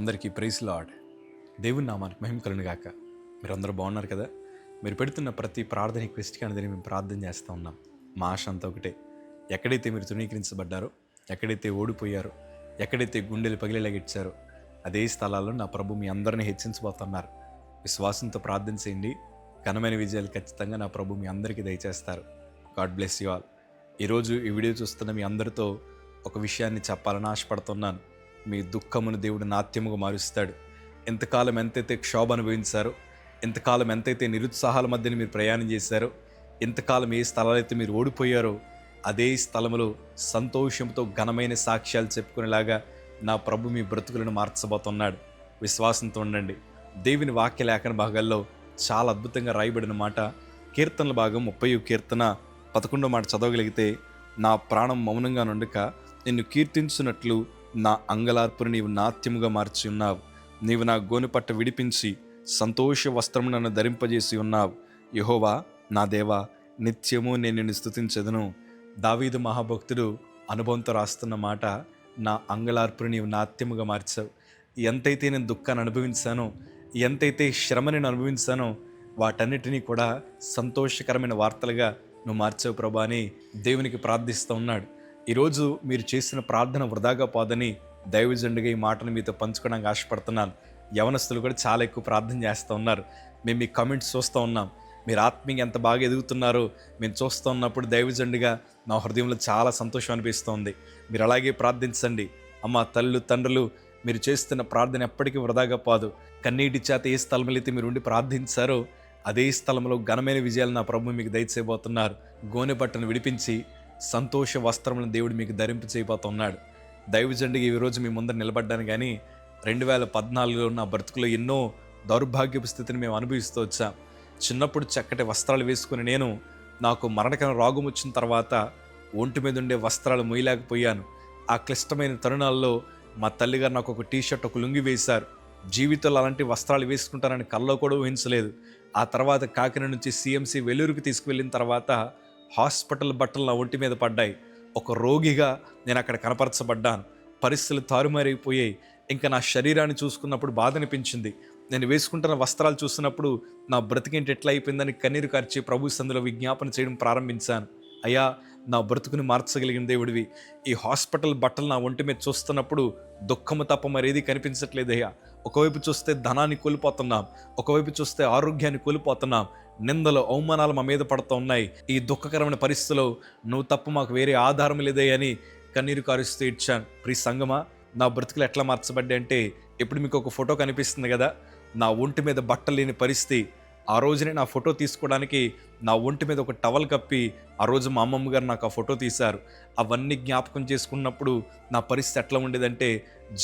అందరికీ praise lord. దేవుని నామానికి మహిమ కలుగును గాక. మీరందరూ బాగున్నారు కదా? మీరు పెడుతున్న ప్రతి ప్రార్థన రిక్వెస్ట్కి అనేది మేము ప్రార్థన చేస్తూ ఉన్నాం. మా ఆశ అంతా ఒకటే, ఎక్కడైతే మీరు తృణీకరించబడ్డారో, ఎక్కడైతే ఓడిపోయారో, ఎక్కడైతే గుండెలు పగిలేలాగా ఇచ్చారో అదే స్థలాల్లో నా ప్రభు మీ అందరినీ హెచ్చించబోతున్నారు. విశ్వాసంతో ప్రార్థన చేయండి. ఘనమైన విజయాలు ఖచ్చితంగా నా ప్రభు మీ అందరికీ దయచేస్తారు. God bless you all. ఈరోజు ఈ వీడియో చూస్తున్న మీ అందరితో ఒక విషయాన్ని చెప్పాలని ఆశపడుతున్నాను. మీ దుఃఖమును దేవుడు నాట్యముగా మారుస్తాడు. ఎంతకాలం ఎంతైతే క్షోభ అనుభవించారో, ఎంతకాలం ఎంతైతే నిరుత్సాహాల మధ్యన మీరు ప్రయాణం చేశారో, ఎంతకాలం ఏ స్థలాలైతే మీరు ఓడిపోయారో అదే స్థలంలో సంతోషంతో ఘనమైన సాక్ష్యాలు చెప్పుకునేలాగా నా ప్రభు మీ బ్రతుకులను మార్చబోతున్నాడు. విశ్వాసంతో ఉండండి. దేవుని వాక్య లేఖన భాగాల్లో చాలా అద్భుతంగా రాయబడిన మాట, కీర్తనల భాగం 30వ కీర్తన 11వ మాట చదవగలిగితే, నా ప్రాణం మౌనంగా నుండక నిన్ను కీర్తించున్నట్లు నా అంగలార్పును నీవు నాట్యముగా మార్చి ఉన్నావు. నీవు నా గోనెపట్ట విడిపించి సంతోష వస్త్రము నన్ను ధరింపజేసి ఉన్నావు. యెహోవా నా దేవా, నిత్యము నేను నిన్ను స్తుతించెదను. దావీదు మహాభక్తుడు అనుభవంతో రాస్తున్న మాట, నా అంగలార్పును నీవు నాట్యముగా మార్చావు. ఎంతైతే నేను దుఃఖాన్ని అనుభవించానో, ఎంతైతే శ్రమ నేను అనుభవించానో వాటన్నిటినీ కూడా సంతోషకరమైన వార్తలుగా నువ్వు మార్చావు ప్రభా అని దేవునికి ప్రార్థిస్తూ ఉన్నాడు. ఈరోజు మీరు చేసిన ప్రార్థన వృధాగా పోదని దైవజనుడిగా ఈ మాటను మీతో పంచుకోవడానికి ఆశపడుతున్నాను. యవనస్తులు కూడా చాలా ఎక్కువ ప్రార్థన చేస్తూ ఉన్నారు. మేము మీ కమెంట్స్ చూస్తూ ఉన్నాం. మీరు ఆత్మీయంగా ఎంత బాగా ఎదుగుతున్నారో మేము చూస్తూ ఉన్నప్పుడు దైవజనుడిగా నా హృదయంలో చాలా సంతోషం అనిపిస్తోంది. మీరు అలాగే ప్రార్థించండి. అమ్మ, తల్లులు, తండ్రులు, మీరు చేస్తున్న ప్రార్థన ఎప్పటికీ వృధాగా పోదు. కన్నీటి చేత ఏ స్థలంలో అయితే మీరు ఉండి ప్రార్థించారో అదే స్థలంలో ఘనమైన విజయాలు నా ప్రభు మీకు దయచేయబోతున్నారు. గోనె పట్టను విడిపించి సంతోష వస్త్రములను దేవుడు మీకు ధరింప చేయబోతున్నాడు. దైవజనుడిగా ఈరోజు మీ ముందర నిలబడ్డాను. కానీ 2014లో నా బ్రతుకులో ఎన్నో దౌర్భాగ్యపు స్థితిని మేము అనుభవిస్తూ వచ్చాం. చిన్నప్పుడు చక్కటి వస్త్రాలు వేసుకుని నేను, నాకు మరణకరం రోగం వచ్చిన తర్వాత ఒంటి మీద ఉండే వస్త్రాలు మొయ్యలేకపోయాను. ఆ క్లిష్టమైన తరుణాల్లో మా తల్లిగారు నాకు ఒక టీషర్ట్, ఒక లుంగి వేశారు. జీవితంలో అలాంటి వస్త్రాలు వేసుకుంటానని కల్లో కూడా ఊహించలేదు. ఆ తర్వాత కాకినాడ నుంచి CMC వెల్లూరుకి తీసుకువెళ్ళిన తర్వాత హాస్పిటల్ బట్టలు నా ఒంటి మీద పడ్డాయి. ఒక రోగిగా నేను అక్కడ కనపరచబడ్డాను. పరిస్థితులు తారుమారైపోయాయి. ఇంకా నా శరీరాన్ని చూసుకున్నప్పుడు బాధ అనిపించింది. నేను వేసుకుంటున్న వస్త్రాలు చూసినప్పుడు నా బ్రతికేంటి ఎట్లా అయిపోయిందని కన్నీరు కార్చి ప్రభు సందులో విజ్ఞాపన చేయడం ప్రారంభించాను. అయ్యా, నా బ్రతుకుని మార్చగలిగిన దేవుడివి, ఈ హాస్పిటల్ బట్టలు నా ఒంటి మీద చూస్తున్నప్పుడు దుఃఖము తప్ప మరేది కనిపించట్లేదయ్యా. ఒకవైపు చూస్తే ధనాన్ని కోల్పోతున్నాం, ఒకవైపు చూస్తే ఆరోగ్యాన్ని కోల్పోతున్నాం. నిందలు, అవమానాలు మా మీద పడుతూ ఉన్నాయి. ఈ దుఃఖకరమైన పరిస్థితిలో నువ్వు తప్ప మాకు వేరే ఆధారం లేదే అని కన్నీరు కారుస్తూ ఇచ్చాను. ప్రియ సంగమా, నా బ్రతుకులు ఎట్లా మార్చబడ్డాయి అంటే, ఇప్పుడు మీకు ఒక ఫోటో కనిపిస్తుంది కదా, నా ఒంటి మీద బట్టలు లేని పరిస్థితి. ఆ రోజునే నా ఫోటో తీసుకోవడానికి నా ఒంటి మీద ఒక టవల్ కప్పి ఆ రోజు మా అమ్మమ్మ గారు నాకు ఆ ఫోటో తీశారు. అవన్నీ జ్ఞాపకం చేసుకున్నప్పుడు నా పరిస్థితి ఎట్లా ఉండేదంటే,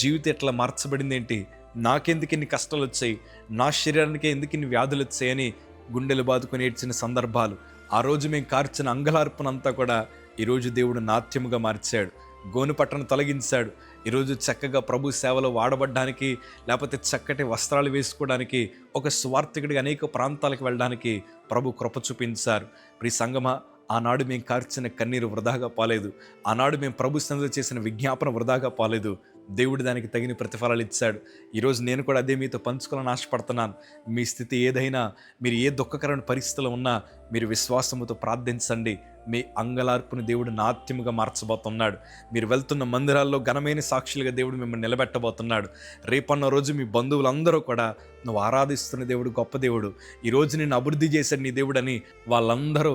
జీవితం ఎట్లా మార్చబడింది ఏంటి, నాకెందుకు ఇన్ని కష్టాలు వచ్చాయి, నా శరీరానికి ఎందుకు ఇన్ని వ్యాధులు వచ్చాయని గుండెలు బాదుకొని ఏడ్చిన సందర్భాలు. ఆ రోజు మేము కార్చిన అంగలార్పణంతా కూడా ఈరోజు దేవుడు నాట్యముగా మార్చాడు. గోను పట్టను తొలగించాడు. ఈరోజు చక్కగా ప్రభు సేవలో వాడబడ్డానికి, లేకపోతే చక్కటి వస్త్రాలు వేసుకోవడానికి, ఒక స్వార్థకుడిగా అనేక ప్రాంతాలకు వెళ్ళడానికి ప్రభు కృప చూపించారు. ప్రియ సంగమా, ఆనాడు మేము కార్చిన కన్నీరు వృధాగా పోలేదు. ఆనాడు మేము ప్రభు సన్నిధిలో చేసిన విజ్ఞాపన వృధాగా పోలేదు. దేవుడు దానికి తగిన ప్రతిఫలాలు ఇచ్చాడు. ఈరోజు నేను కూడా అదే మీతో పంచుకోవాలని ఆశపడుతున్నాను. మీ స్థితి ఏదైనా, మీరు ఏ దుఃఖకరమైన పరిస్థితుల్లో ఉన్నా మీరు విశ్వాసముతో ప్రార్థించండి. మీ అంగలార్పుని దేవుడు నాట్యముగా మార్చబోతున్నాడు. మీరు వెళ్తున్న మందిరాల్లో ఘనమైన సాక్షులుగా దేవుడు మిమ్మల్ని నిలబెట్టబోతున్నాడు. రేపన్న రోజు మీ బంధువులందరూ కూడా నువ్వు ఆరాధిస్తున్న దేవుడు గొప్ప దేవుడు, ఈరోజు నిన్ను అభివృద్ధి చేశాడు నీ దేవుడు అని వాళ్ళందరూ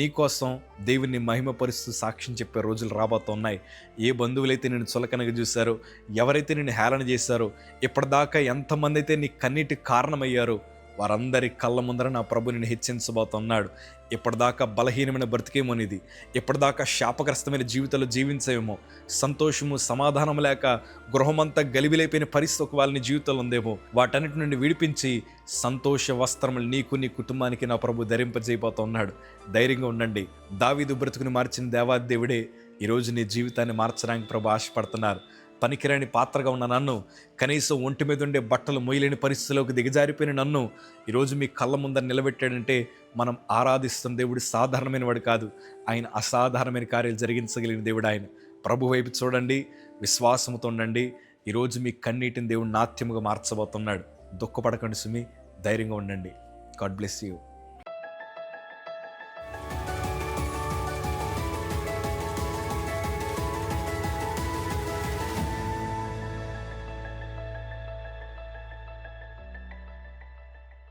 నీకోసం దేవుని మహిమపరుస్తూ సాక్ష్యం చెప్పే రోజులు రాబోతున్నాయి. ఏ బంధువులైతే నేను చులకనగా చూశారో, ఎవరైతే నేను హేళన చేశారో, ఇప్పటిదాకా ఎంతమంది అయితే నీ కన్నీటి కారణమయ్యారో వారందరి కళ్ళ ముందర నా ప్రభు నిన్ను హెచ్చించబోతున్నాడు. ఇప్పటిదాకా బలహీనమైన బ్రతికేమోనిది, ఇప్పటిదాకా శాపగ్రస్తమైన జీవితంలో జీవించేమో, సంతోషము సమాధానం లేక గృహమంతా గలిబిలైపోయిన పరిస్థితి ఒక వాళ్ళని జీవితంలో ఉందేమో, వాటన్నిటి నుండి విడిపించి సంతోష వస్త్రములు నీకు, నీ కుటుంబానికి నా ప్రభు ధరింపజేయబోతున్నాడు. ధైర్యంగా ఉండండి. దావీదు బ్రతుకుని మార్చిన దేవాది దేవుడే ఈరోజు నీ జీవితాన్ని మార్చడానికి ప్రభు ఆశపడుతున్నారు. పనికిరాని పాత్రగా ఉన్న నన్ను, కనీసం ఒంటి మీద ఉండే బట్టలు మొయ్యలేని పరిస్థితిలోకి దిగజారిపోయిన నన్ను ఈరోజు మీ కళ్ళ ముందర నిలబెట్టాడంటే మనం ఆరాధిస్తున్న దేవుడు సాధారణమైన వాడు కాదు. ఆయన అసాధారణమైన కార్యాలు జరిగించగలిగిన దేవుడు ఆయన. ప్రభు వైపు చూడండి, విశ్వాసంతో ఉండండి. ఈరోజు మీ కన్నీటిని దేవుడు నాట్యముగా మార్చబోతున్నాడు. దుఃఖపడకండి సుమి, ధైర్యంగా ఉండండి. God bless you.